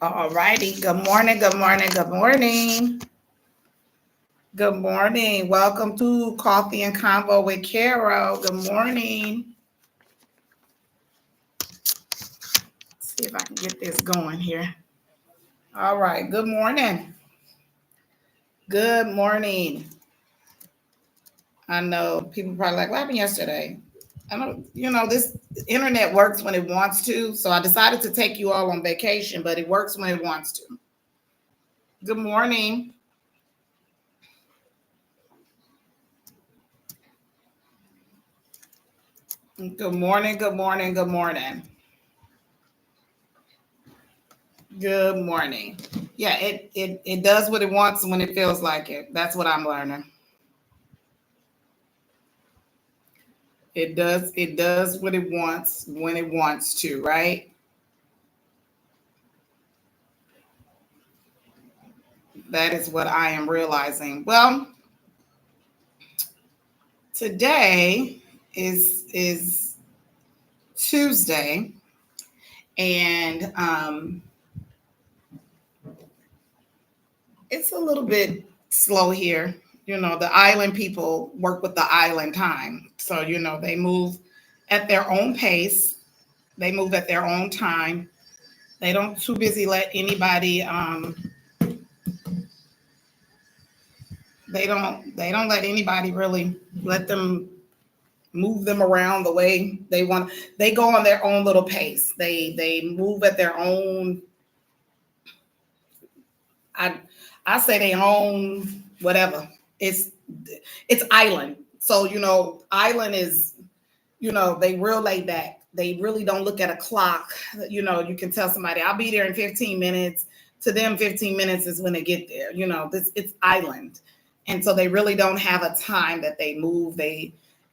All righty. Good morning. Good morning. Good morning. Good morning. Welcome to Coffee and Convo with Carol. Good morning. Let's see if I can get this going here. All right. Good morning. Good morning. I know people probably like, what happened yesterday? I don't, this internet works when it wants to. So I decided to take you all on vacation, but it works when it wants to. Good morning. Good morning. Good morning. Good morning. Good morning. Yeah, it does what it wants when it feels like it. That's what I'm learning. It does what it wants when it wants to, right? That is what I am realizing. Well, today is Tuesday, and it's a little bit slow here. The island people work with the island time. So, they move at their own pace. They move at their own time. They don't too busy let anybody they don't let anybody really let them move them around the way they want. They go on their own little pace. They move at their own. I say they own whatever. It's island. So island is they real laid back. They really don't look at a clock. You can tell somebody I'll be there in 15 minutes. To them, 15 minutes is when they get there. It's island. And so they really don't have a time that they move.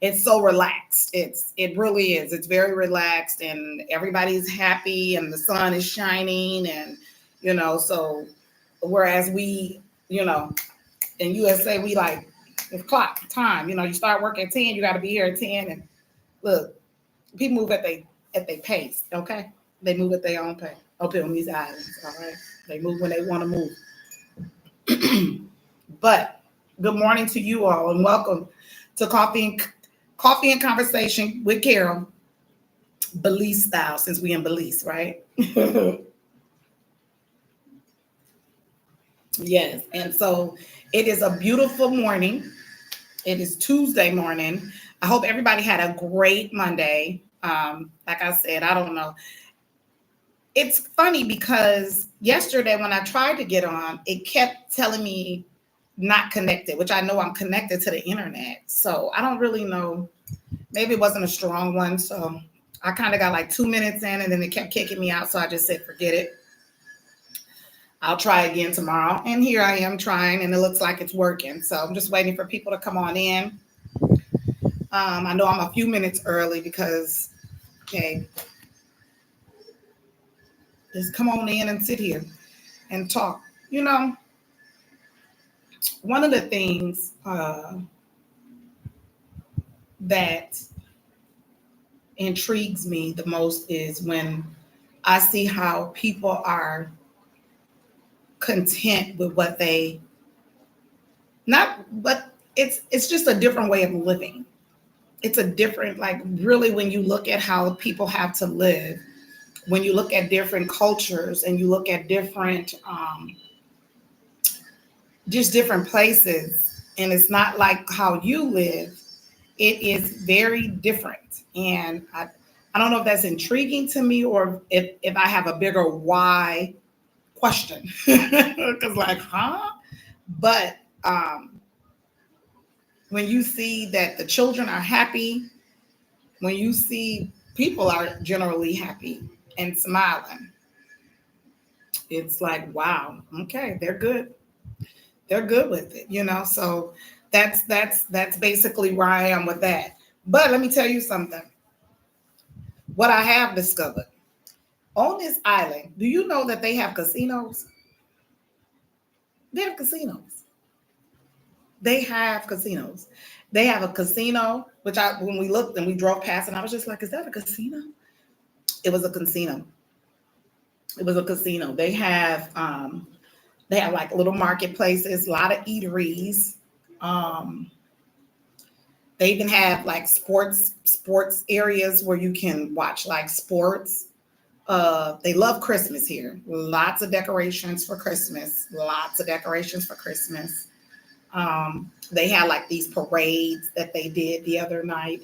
It's so relaxed. It really is. It's very relaxed and everybody's happy and the sun is shining and so whereas we, in USA we like the clock time, you start work at 10, you got to be here at 10 and look, people move at their pace, okay? They move at their own pace up on these islands, all right? They move when they want to move. But good morning to you all and welcome to Coffee and Conversation with Carol, Belize style, since we in Belize, right? Yes, and so it is a beautiful morning. It is Tuesday morning. I hope everybody had a great Monday. Like I said, I don't know. It's funny because yesterday when I tried to get on, it kept telling me not connected, which I know I'm connected to the internet. So I don't really know. Maybe it wasn't a strong one. So I kind of got like 2 minutes in and then it kept kicking me out. So I just said, forget it. I'll try again tomorrow. And here I am trying and it looks like it's working. So I'm just waiting for people to come on in. I know I'm a few minutes early because, okay, just come on in and sit here and talk. One of the things that intrigues me the most is when I see how people are content with what they not, but it's just a different way of living. It's a different, like really when you look at how people have to live, when you look at different cultures and you look at different just different places and it's not like how you live, it is very different. And I don't know if that's intriguing to me or if I have a bigger why question. Because like, huh? But when you see that the children are happy, when you see people are generally happy and smiling, it's like, wow, okay, they're good. They're good with it, So that's basically where I am with that. But let me tell you something. What I have discovered on this island, do you know that they have casinos? They have casinos. They have casinos. They have a casino, which when we looked and we drove past, and I was just like, is that a casino? It was a casino. It was a casino. They have like little marketplaces, a lot of eateries. Um, they even have like sports areas where you can watch like sports. They love Christmas here. Lots of decorations for Christmas. Lots of decorations for Christmas. They had like these parades that they did the other night.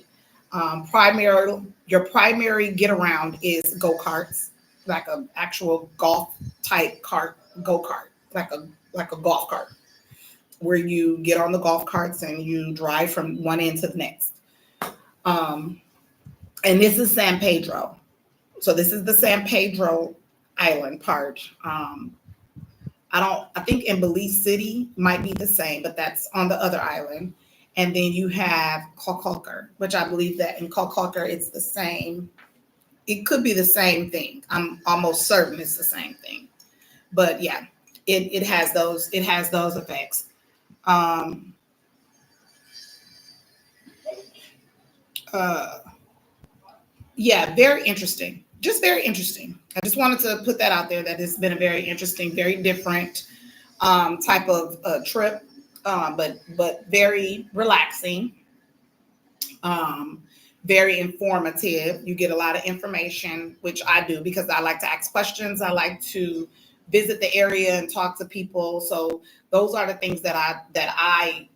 Your primary get around is go karts, like a actual golf type cart, go kart, like a golf cart, where you get on the golf carts and you drive from one end to the next. Um, and this is San Pedro. So this is the San Pedro Island part. I think in Belize City might be the same, but that's on the other island. And then you have Calcalcar, which I believe that in Calcalcar it's the same. It could be the same thing. I'm almost certain it's the same thing. But yeah, it has those effects. Um, uh, yeah, very interesting. Just very interesting. I just wanted to put that out there that it's been a very interesting, very different type of trip, but very relaxing, um, very informative. You get a lot of information, which I do because I like to ask questions. I like to visit the area and talk to people. So those are the things that I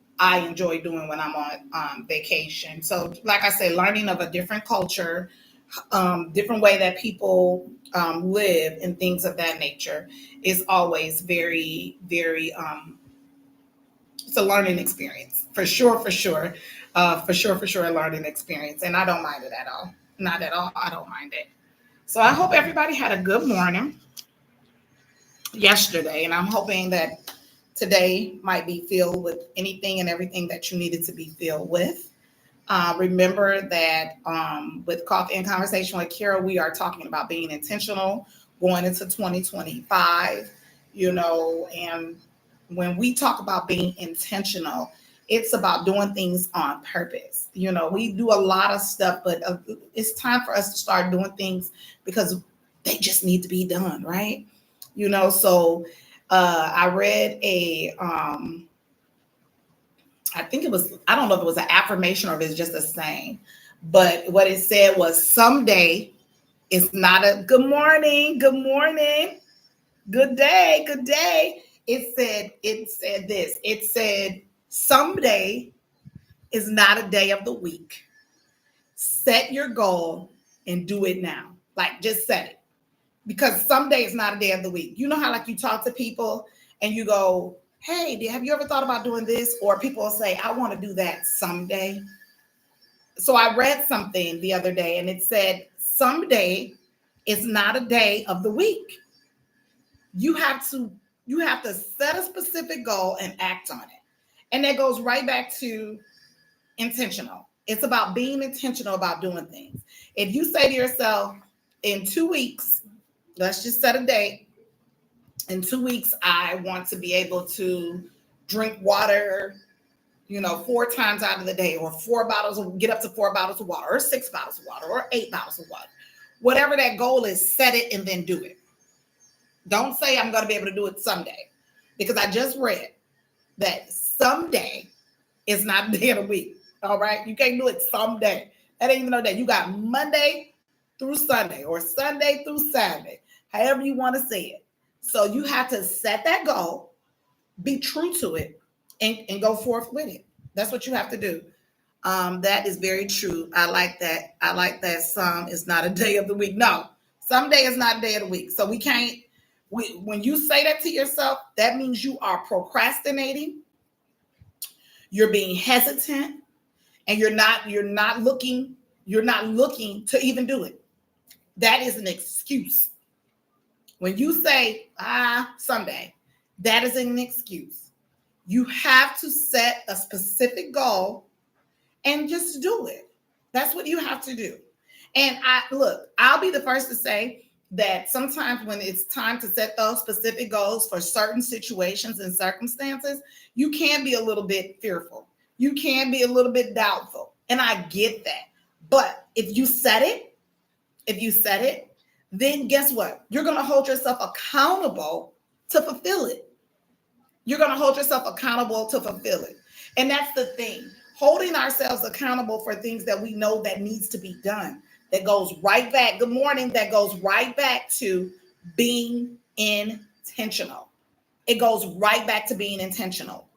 enjoy doing when I'm on vacation. So, like I say, learning of a different culture, different way that people live, and things of that nature is always very, very. It's a learning experience for sure, for sure, a learning experience, and I don't mind it at all. Not at all. I don't mind it. So I hope everybody had a good morning yesterday, and I'm hoping that today might be filled with anything and everything that you needed to be filled with. Remember that with Coffee and Conversation with Kira, we are talking about being intentional going into 2025, and when we talk about being intentional, it's about doing things on purpose. We do a lot of stuff, but it's time for us to start doing things because they just need to be done, right? So I read I think it was, I don't know if it was an affirmation or if it's just a saying, but what it said was someday is not a good morning, good day. It said this. It said someday is not a day of the week. Set your goal and do it now. Like just set it. Because someday is not a day of the week. You know how like you talk to people and you go, hey, have you ever thought about doing this? Or people will say, I want to do that someday. So I read something the other day and it said, someday is not a day of the week. You have to set a specific goal and act on it. And that goes right back to intentional. It's about being intentional about doing things. If you say to yourself, in 2 weeks, let's just set a date. In 2 weeks, I want to be able to drink water, 4 times out of the day, or get up to 4 bottles of water, or 6 bottles of water, or 8 bottles of water. Whatever that goal is, set it and then do it. Don't say I'm going to be able to do it someday, because I just read that someday is not a day of the week. All right. You can't do it someday. That ain't even no day. You got Monday through Sunday or Sunday through Saturday, however you want to say it. So you have to set that goal, be true to it, and go forth with it. That's what you have to do. That is very true. I like that. I like that some is not a day of the week. No, someday is not a day of the week. So we can't, when you say that to yourself, that means you are procrastinating, you're being hesitant, and you're not looking to even do it. That is an excuse. When you say, someday, that is an excuse. You have to set a specific goal and just do it. That's what you have to do. And I'll be the first to say that sometimes when it's time to set those specific goals for certain situations and circumstances, you can be a little bit fearful. You can be a little bit doubtful. And I get that. But if you set it, then guess what? You're going to hold yourself accountable to fulfill it. You're going to hold yourself accountable to fulfill it. And that's the thing. Holding ourselves accountable for things that we know that needs to be done. That goes right back. Good morning. That goes right back to being intentional. It goes right back to being intentional.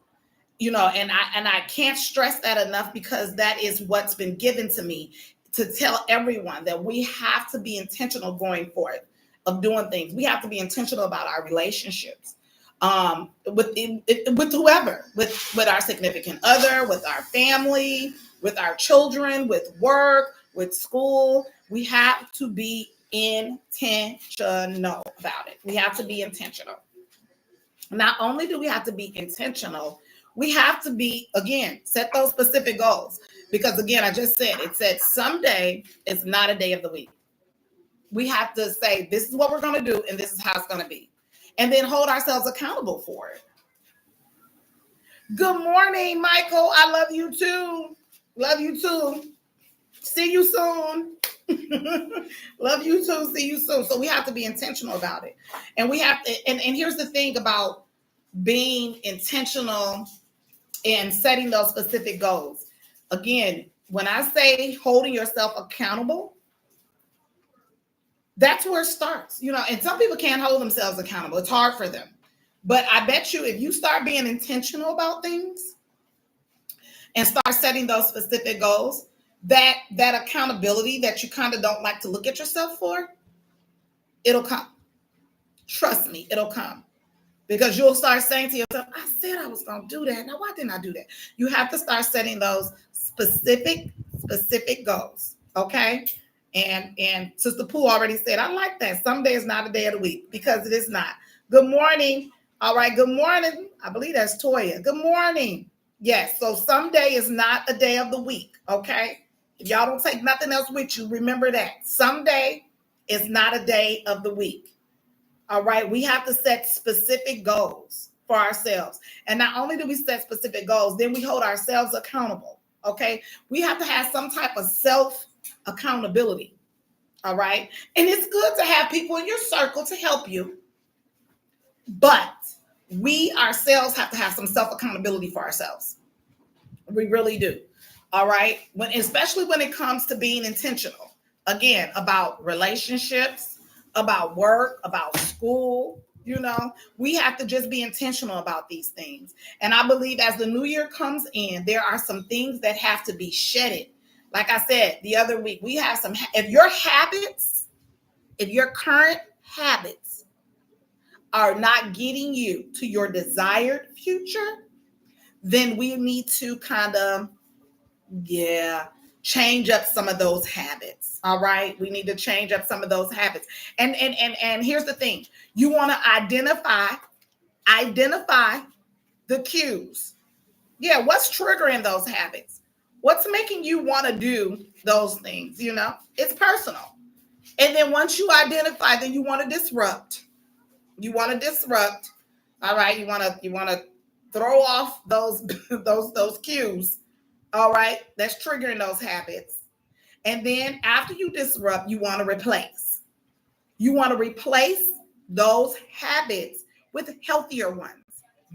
And I can't stress that enough, because that is what's been given to me, to tell everyone that we have to be intentional going forward of doing things. We have to be intentional about our relationships, with whoever, with our significant other, with our family, with our children, with work, with school. We have to be intentional about it. We have to be intentional. Not only do we have to be intentional, we have to be, again, set those specific goals. Because again, I just said, it said someday is not a day of the week. We have to say, this is what we're going to do, and this is how it's going to be. And then hold ourselves accountable for it. Good morning, Michael. I love you too. Love you too. See you soon. Love you too. See you soon. So we have to be intentional about it. And we have to, and here's the thing about being intentional and setting those specific goals. Again, when I say holding yourself accountable, that's where it starts. And some people can't hold themselves accountable. It's hard for them. But I bet you, if you start being intentional about things and start setting those specific goals, that accountability that you kind of don't like to look at yourself for, it'll come. Trust me, it'll come. Because you'll start saying to yourself, I said I was going to do that. Now, why didn't I do that? You have to start setting those specific goals, okay? And Sister Pooh already said, I like that. Someday is not a day of the week, because it is not. Good morning. All right, good morning. I believe that's Toya. Good morning. Yes, so someday is not a day of the week, okay? If y'all don't take nothing else with you, remember that. Someday is not a day of the week. All right, we have to set specific goals for ourselves. And not only do we set specific goals, then we hold ourselves accountable, okay? We have to have some type of self-accountability, all right? And it's good to have people in your circle to help you, but we ourselves have to have some self-accountability for ourselves. We really do, all right? Especially when it comes to being intentional, again, about relationships, about work, about school, we have to just be intentional about these things. And I believe as the new year comes in, there are some things that have to be shedded. Like I said the other week, we have some, if your current habits are not getting you to your desired future, then we need to kind of, change up some of those habits. All right. We need to change up some of those habits. And here's the thing. You want to identify the cues. Yeah. What's triggering those habits? What's making you want to do those things? It's personal. And then once you identify, then you want to disrupt. All right. You want to throw off those cues. All right, that's triggering those habits. And then after you disrupt, you want to replace. You want to replace those habits with healthier ones,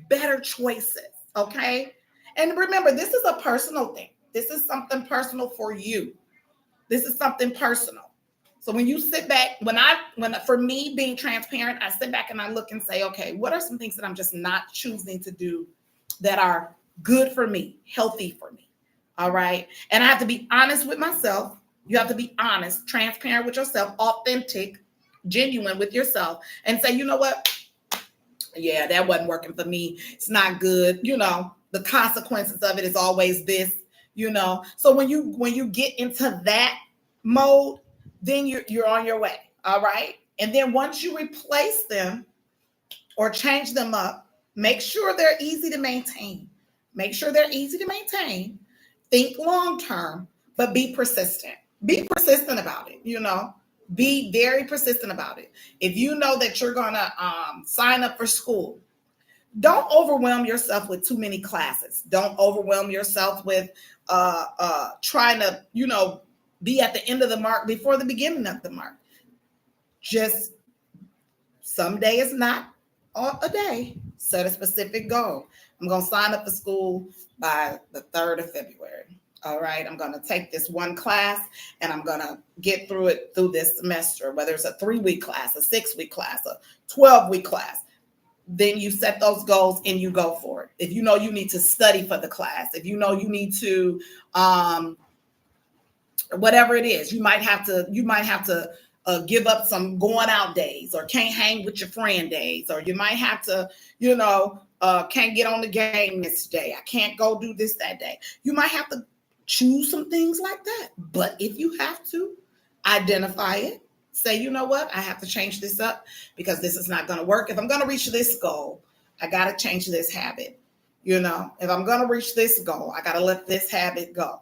better choices, okay? And remember, this is a personal thing. This is something personal for you. This is something personal. So when you sit back, for me being transparent, I sit back and I look and say, okay, what are some things that I'm just not choosing to do that are good for me, healthy for me? All right. And I have to be honest with myself. You have to be honest, transparent with yourself, authentic, genuine with yourself, and say, you know what? Yeah, that wasn't working for me. It's not good. The consequences of it is always this, So when you get into that mode, then you're on your way. All right. And then once you replace them or change them up, make sure they're easy to maintain. Think long term, but be persistent. Be persistent about it, Be very persistent about it. If you know that you're going to sign up for school, don't overwhelm yourself with too many classes. Don't overwhelm yourself with trying to, be at the end of the mark before the beginning of the mark. Just someday is not a day. Set a specific goal. I'm going to sign up for school by the 3rd of February. All right. I'm going to take this one class and I'm going to get through it through this semester, whether it's a 3-week class, a 6-week class, a 12-week class. Then you set those goals and you go for it. If you know you need to study for the class, if you know you need to, whatever it is, you might have to give up some going out days, or can't hang with your friend days, or you might have to, can't get on the game this day. I can't go do this that day. You might have to choose some things like that. But if you have to, identify it. Say, you know what? I have to change this up because this is not going to work. If I'm going to reach this goal, I got to change this habit. If I'm going to reach this goal, I got to let this habit go,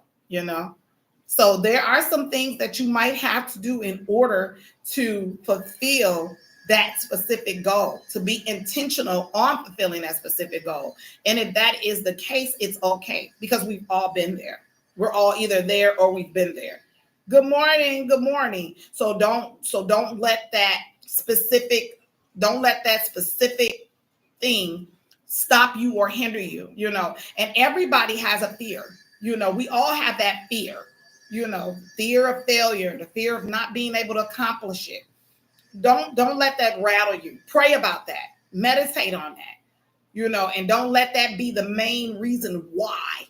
So there are some things that you might have to do in order to fulfill that specific goal, to be intentional on fulfilling that specific goal. And if that is the case, it's okay, because we've all been there. We're all either there or we've been there. Good morning. Good morning. So don't let that specific thing stop you or hinder you, and everybody has a fear. We all have that fear, fear of failure, the fear of not being able to accomplish it. Don't let that rattle you. Pray about that. Meditate on that, and don't let that be the main reason why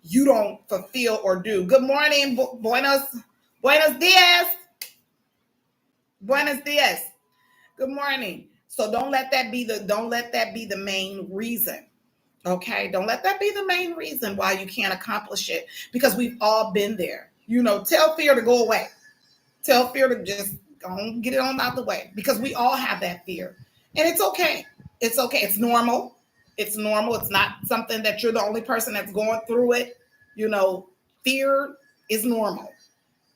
you don't fulfill or do. Good morning. Buenos dias. Buenos dias. Good morning. So don't let that be the main reason. Okay. Don't let that be the main reason why you can't accomplish it, because we've all been there. Tell fear to go away. Tell fear to just go and get it on out the way, because we all have that fear. And it's okay. It's okay. It's normal. It's normal. It's not something that you're the only person that's going through it. Fear is normal.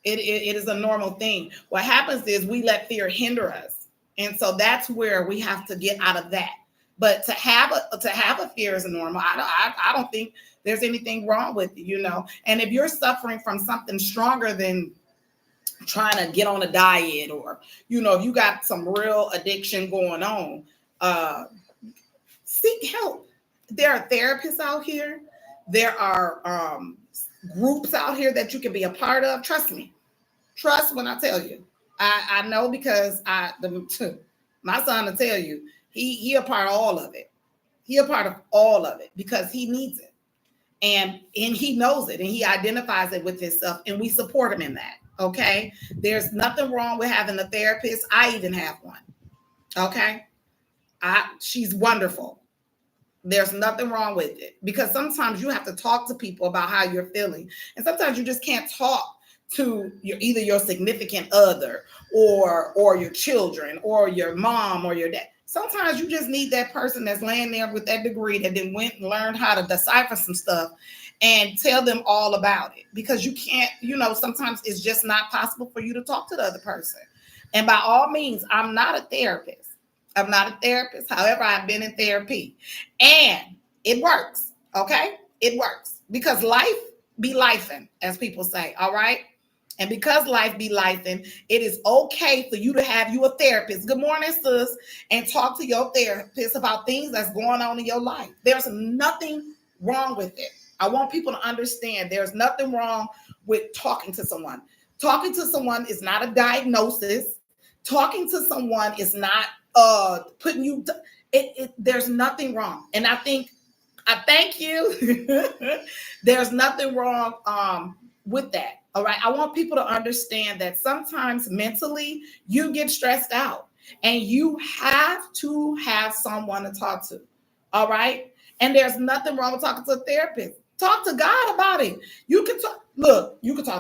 It is a normal thing. What happens is we let fear hinder us. And so that's where we have to get out of that. But to have a fear is normal. I don't think there's anything wrong with it, And if you're suffering from something stronger than trying to get on a diet, or, if you got some real addiction going on, seek help. There are therapists out here. There are groups out here that you can be a part of. Trust me. Trust when I tell you. I know, because my son will tell you, he a part of all of it. He a part of all of it because he needs it. And he knows it, and he identifies it with himself, and we support him in that. Okay. There's nothing wrong with having a therapist. I even have one. Okay. She's wonderful. There's nothing wrong with it, because sometimes you have to talk to people about how you're feeling. And sometimes you just can't talk to either your significant other or your children or your mom or your dad. Sometimes you just need that person that's laying there with that degree that then went and learned how to decipher some stuff and tell them all about it, because you can't, sometimes it's just not possible for you to talk to the other person. And by all means, I'm not a therapist. However, I've been in therapy, and it works. Okay. It works, because life be lifing, as people say. All right. And because life be lifing, it is okay for you to have you a therapist. Good morning, sis. And talk to your therapist about things that's going on in your life. There's nothing wrong with it. I want people to understand there's nothing wrong with talking to someone. Talking to someone is not a diagnosis. Talking to someone is not putting you. There's nothing wrong. And I thank you. There's nothing wrong with that. All right. I want people to understand that sometimes mentally you get stressed out, and you have to have someone to talk to. All right. And there's nothing wrong with talking to a therapist. Talk to God about it. You can talk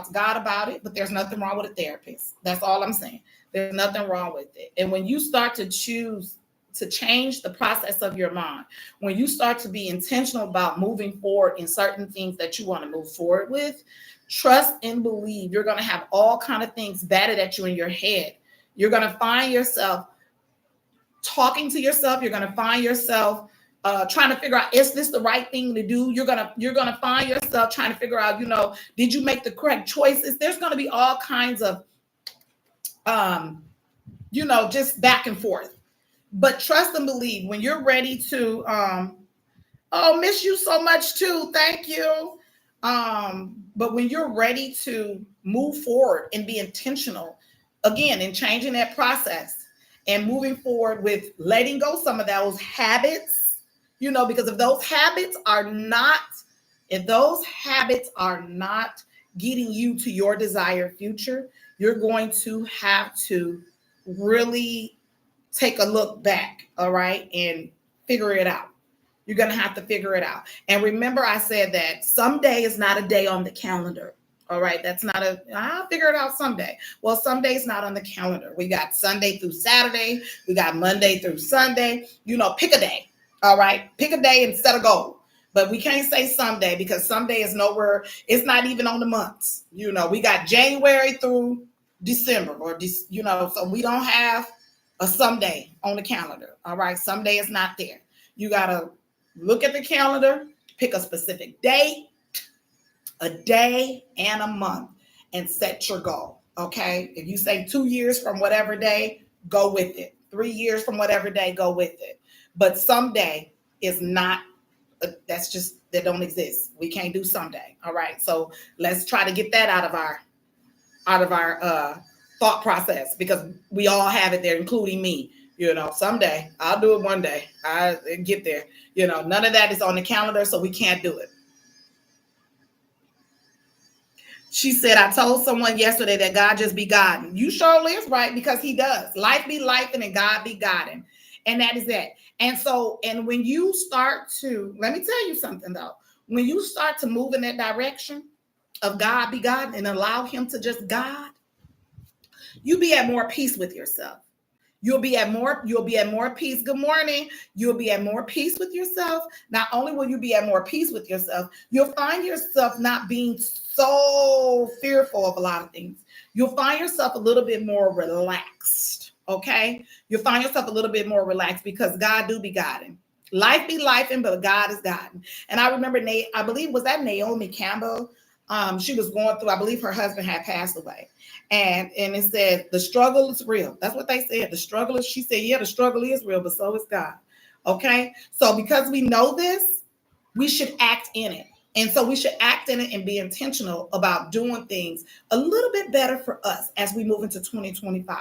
to God about it, but there's nothing wrong with a therapist. That's all I'm saying. There's nothing wrong with it. And when you start to choose to change the process of your mind, when you start to be intentional about moving forward in certain things that you want to move forward with, trust and believe you're going to have all kind of things batted at you in your head. You're going to find yourself talking to yourself. You're going to find yourself trying to figure out, is this the right thing to do? You're gonna find yourself trying to figure out, did you make the correct choices? There's going to be all kinds of just back and forth. But trust and believe when you're ready to, oh, miss you so much too. Thank you. But when you're ready to move forward and be intentional, again, in changing that process and moving forward with letting go some of those habits, because if those habits are not getting you to your desired future, you're going to have to really take a look back, all right, and figure it out. You're going to have to figure it out. And remember, I said that someday is not a day on the calendar. All right. That's not I'll figure it out someday. Well, someday's not on the calendar. We got Sunday through Saturday. We got Monday through Sunday. Pick a day. All right. Pick a day and set a goal. But we can't say someday because someday is nowhere. It's not even on the months. We got January through December so we don't have a someday on the calendar. All right. Someday is not there. You got to look at the calendar, pick a specific date, a day, and a month, and set your goal. Okay. If you say 2 years from whatever day, go with it. 3 years from whatever day, go with it. But someday is not, that don't exist. We can't do someday. All right. So let's try to get that out of our thought process, because we all have it there, including me. Someday I'll do it one day. I get there. None of that is on the calendar, so we can't do it. She said, I told someone yesterday that God just be Godding. You surely is right, because he does. Life be lifing and God be Godding. And that is it. And when you start to, let me tell you something though, when you start to move in that direction of God be God and allow him to just God, you be at more peace with yourself. You'll be at more peace. Good morning. You'll be at more peace with yourself. Not only will you be at more peace with yourself, you'll find yourself not being so fearful of a lot of things. You'll find yourself a little bit more relaxed. Okay. You'll find yourself a little bit more relaxed because God do be Godding. Life be lifing, but God is Godding. And I remember I believe, was that Naomi Campbell? She was going through, I believe her husband had passed away. And it said, the struggle is real. That's what they said. She said, yeah, the struggle is real, but so is God. Okay. So because we know this, we should act in it. And so we should act in it and be intentional about doing things a little bit better for us as we move into 2025,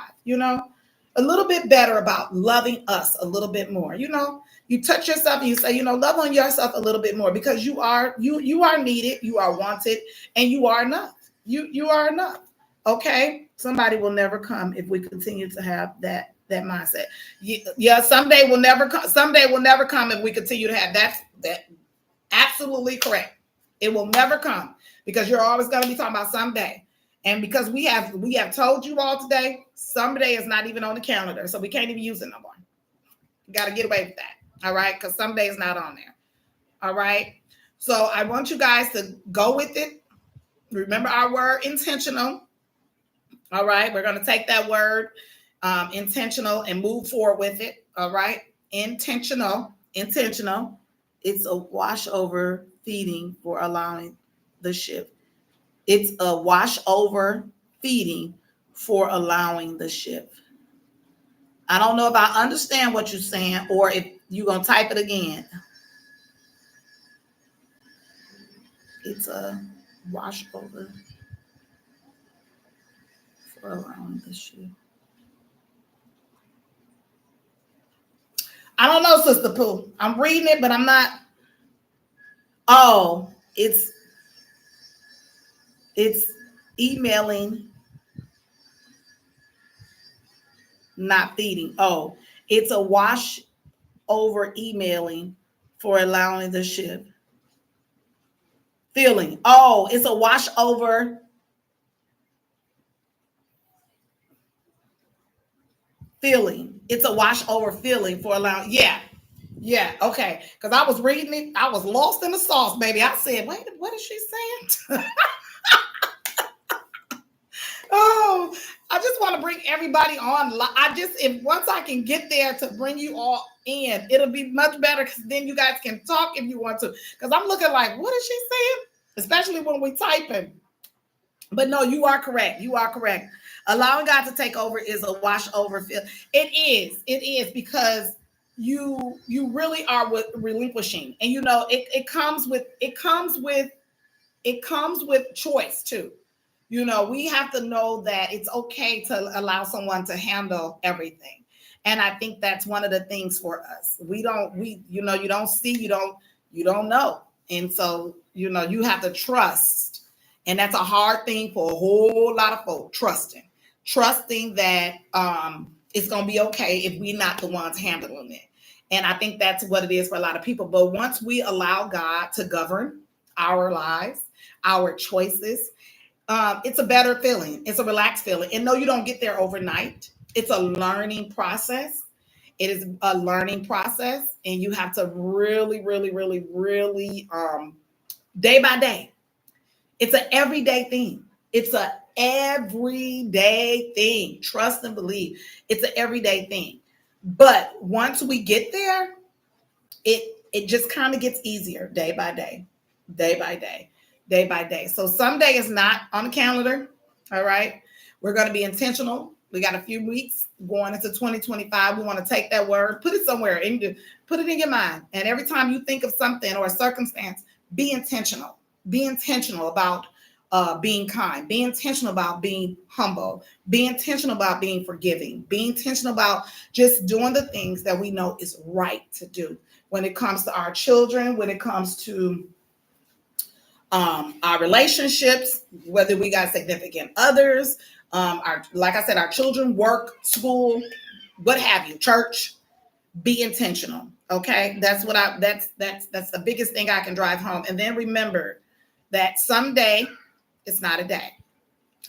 a little bit better about loving us a little bit more. You touch yourself and you say, love on yourself a little bit more, because you are needed, you are wanted, and you are enough. You are enough. Okay. Somebody will never come if we continue to have that mindset. Yeah. Someday will never come. Someday will never come if we continue to have that. Absolutely correct. It will never come, because you're always going to be talking about someday. And because we have told you all today, someday is not even on the calendar. So we can't even use it no more. You got to get away with that. All right. Because someday is not on there. All right. So I want you guys to go with it. Remember our word intentional. All right. We're going to take that word intentional and move forward with it. All right. Intentional. It's a washover feeding for allowing the shift. It's a washover feeding for allowing the shift. I don't know if I understand what you're saying, or if you're going to type it again. It's a washover for allowing the shift. I don't know, Sister Pooh. I'm reading it, but I'm not. Oh, it's emailing, not feeding. Oh, it's a wash over emailing for allowing the shift. Feeling. Oh, it's a wash over feeling. It's a wash over feeling for allowing. Yeah. Okay. Because I was reading it. I was lost in the sauce, baby. I said, wait, what is she saying? Oh, I just want to bring everybody on. If once I can get there to bring you all in, it'll be much better, because then you guys can talk if you want to. Because I'm looking like, what is she saying? Especially when we typing. But no, you are correct. Allowing God to take over is a wash over feel. It is because you really are with relinquishing, and it comes with choice too. We have to know that it's okay to allow someone to handle everything. And I think that's one of the things for us. You don't see, you don't know. And so, you have to trust. And that's a hard thing for a whole lot of folk, trusting that it's going to be okay if we're not the ones handling it. And I think that's what it is for a lot of people. But once we allow God to govern our lives, our choices, it's a better feeling. It's a relaxed feeling. And no, you don't get there overnight. It's a learning process. It is a learning process. And you have to really, really, really, really, day by day. It's an everyday thing. It's a everyday thing. Trust and believe. It's an everyday thing. But once we get there, it just kind of gets easier day by day, day by day, day by day. So someday is not on the calendar. All right. We're going to be intentional. We got a few weeks going into 2025. We want to take that word, put it somewhere, and put it in your mind. And every time you think of something or a circumstance, be intentional. Be intentional about being kind. Be intentional about being humble. Be intentional about being forgiving. Be intentional about just doing the things that we know is right to do when it comes to our children, when it comes to our relationships, whether we got significant others, like I said, our children, work, school, what have you, church. Be intentional. Okay, that's the biggest thing I can drive home. And then remember that someday it's not a day.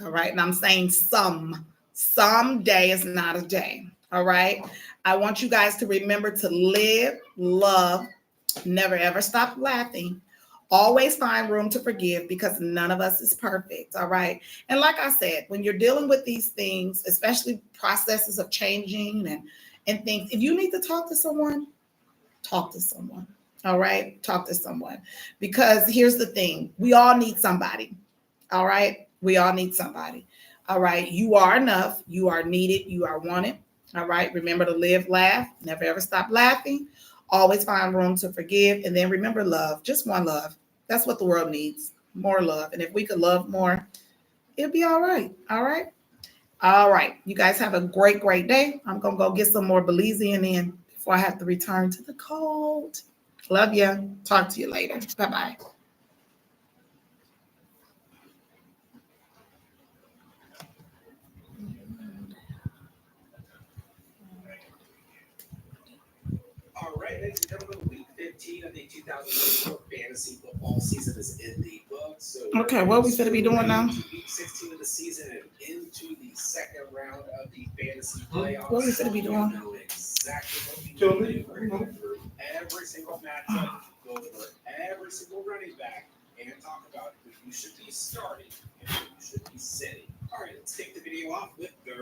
All right, and I'm saying some day is not a day. All right, I want you guys to remember to live, love, never ever stop laughing. Always find room to forgive because none of us is perfect. All right. And like I said, when you're dealing with these things, especially processes of changing and things, if you need to talk to someone, talk to someone. All right. Talk to someone. Because here's the thing, we all need somebody. All right. We all need somebody. All right. You are enough. You are needed. You are wanted. All right. Remember to live, laugh, never ever stop laughing. Always find room to forgive. And then remember love, just one love. That's what the world needs, more love. And if we could love more, it'll be all right. All right. All right. You guys have a great, great day. I'm going to go get some more Belizean in before I have to return to the cold. Love you. Talk to you later. Bye-bye. All right, ladies and gentlemen, week 15 of the 2024 fantasy football season is in the books. So okay, what we going to be doing now? Week 16 of the season and into the second round of the fantasy playoffs. What we going to be doing? You know exactly what we do. We're going to go through every single matchup, go over every single running back, and talk about who you should be starting and who you should be sitting. All right, let's kick the video off with the